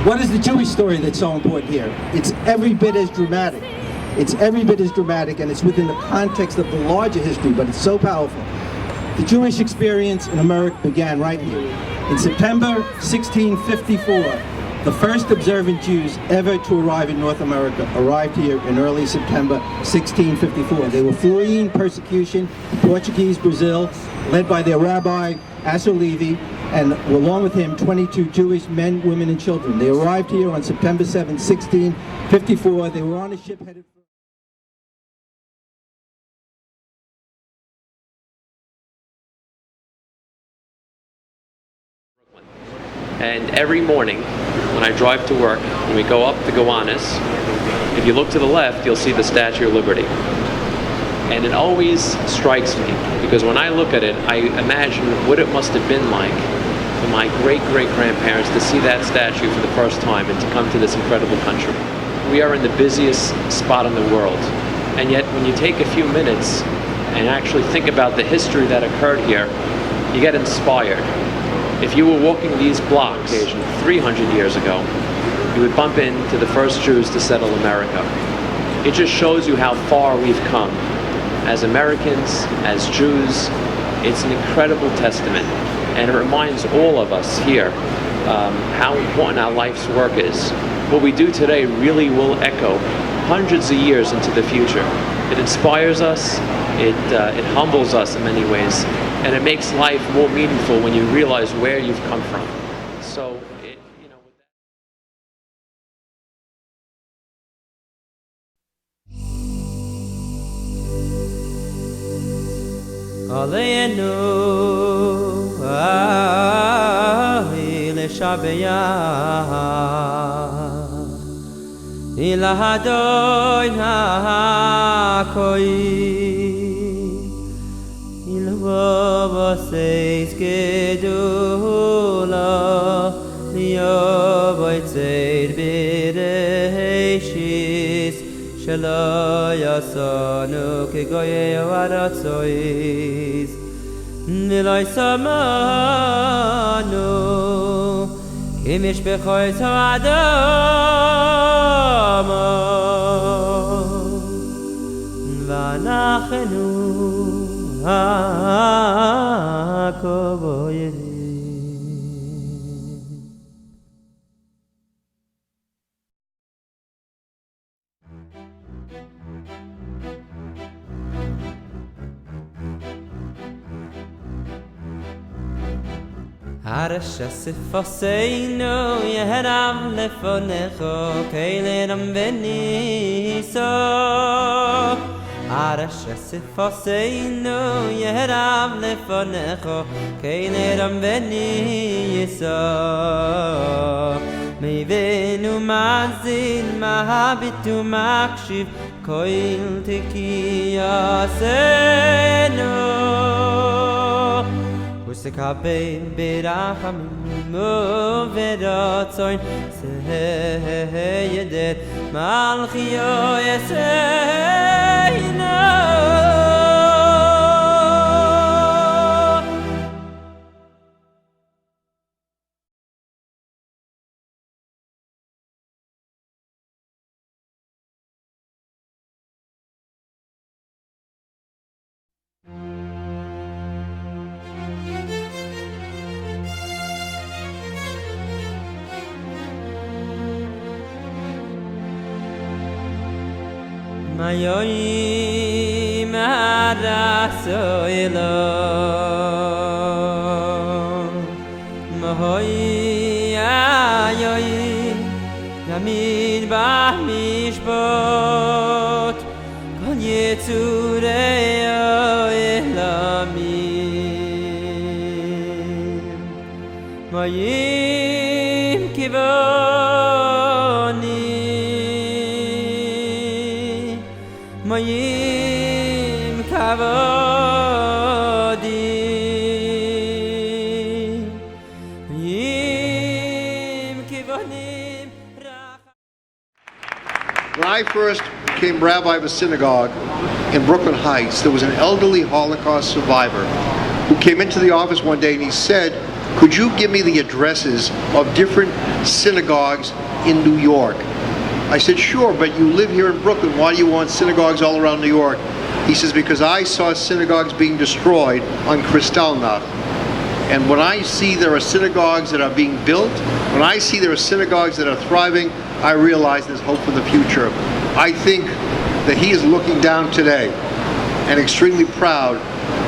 What is the Jewish story that's so important here? It's every bit as dramatic. It's every bit as dramatic, and it's within the context of the larger history, but it's so powerful. The Jewish experience in America began right here. In September 1654, the first observant Jews ever to arrive in North America arrived here in early September 1654. They were fleeing persecution in Portuguese Brazil, led by their rabbi, Asser Levi, and along with him 22 Jewish men, women, and children. They arrived here on September 7, 1654. They were on a ship headed for... And every morning when I drive to work, when we go up the Gowanus, if you look to the left, you'll see the Statue of Liberty. And it always strikes me, because when I look at it, I imagine what it must have been like for my great-great-grandparents to see that statue for the first time and to come to this incredible country. We are in the busiest spot in the world, and yet when you take a few minutes and actually think about the history that occurred here, you get inspired. If you were walking these blocks 300 years ago, you would bump into the first Jews to settle America. It just shows you how far we've come. As Americans, as Jews, it's an incredible testament. And it reminds all of us here how important our life's work is. What we do today really will echo hundreds of years into the future. It inspires us, it humbles us in many ways, and it makes life more meaningful when you realize where you've come from. So, you know, with that. Aleinu Il Hadoin HaKoi Il Vaseis Gedula Liovoitzeid Bereshis Shelo Yasanu Kegoye Waratzois Niloi Samanu Kimish Bechois Ha'adam Vanachenu HaKovoyedi Arasha sifoseinu yeheram lefonecho keileram beniso Arasha sifoseinu yeheram lefonecho keileram beniso Meivenu mazil mahabitu makshiv koil tikiyasenu Usikabein berachamim uveratzoin seyedet malchio yeseinu Mayoim arasoilo Mahoy ayoim Yamid b'mishpot Kol yetzureyo elamim Mayim kivoni Mayim kavodi Mayim kivonim When I first became rabbi of a synagogue in Brooklyn Heights, there was an elderly Holocaust survivor who came into the office one day and he said, "Could you give me the addresses of different synagogues in New York?" I said, "Sure, but you live here in Brooklyn. Why do you want synagogues all around New York?" He says, "Because I saw synagogues being destroyed on Kristallnacht. And when I see there are synagogues that are being built, when I see there are synagogues that are thriving, I realize there's hope for the future." I think that he is looking down today and extremely proud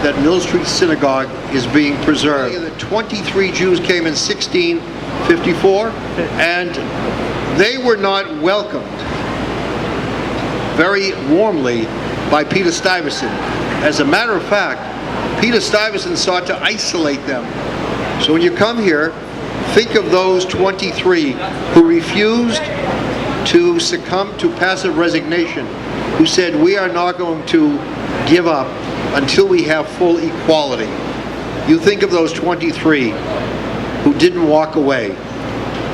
that Mill Street Synagogue is being preserved. The 23 Jews came in 1654, and they were not welcomed very warmly by Peter Stuyvesant. As a matter of fact, Peter Stuyvesant sought to isolate them. So when you come here, think of those 23 who refused to succumb to passive resignation, who said, "We are not going to give up until we have full equality." You think of those 23 who didn't walk away,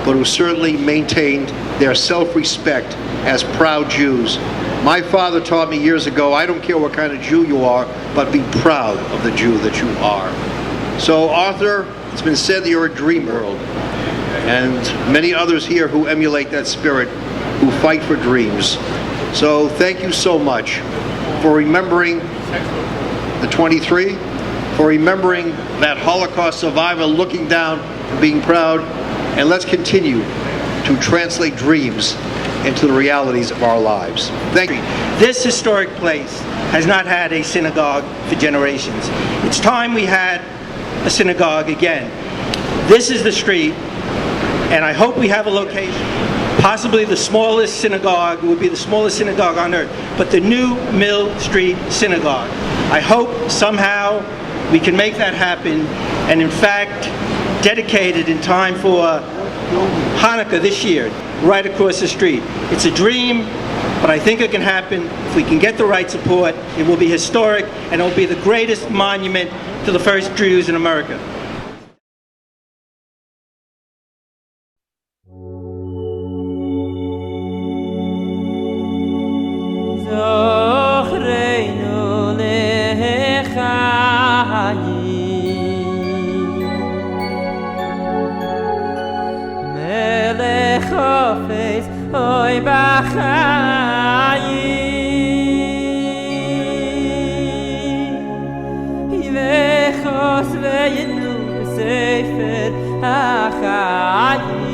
but who certainly maintained their self-respect as proud Jews. My father taught me years ago, I don't care what kind of Jew you are, but be proud of the Jew that you are. So Arthur, it's been said that you're a dreamer, and many others here who emulate that spirit, who fight for dreams. So thank you so much for remembering the 23, for remembering that Holocaust survivor, looking down and being proud, and let's continue to translate dreams into the realities of our lives. Thank you. This historic place has not had a synagogue for generations. It's time we had a synagogue again. This is the street, and I hope we have a location. Possibly the smallest synagogue, it would be the smallest synagogue on earth, but the new Mill Street Synagogue. I hope somehow we can make that happen, and in fact, dedicate it in time for Hanukkah this year, right across the street. It's a dream, but I think it can happen. If we can get the right support, it will be historic, and it will be the greatest monument to the first Jews in America. זוכרנו לחיים מלך חופש אוי בחיים וחוס וינו בספר החיים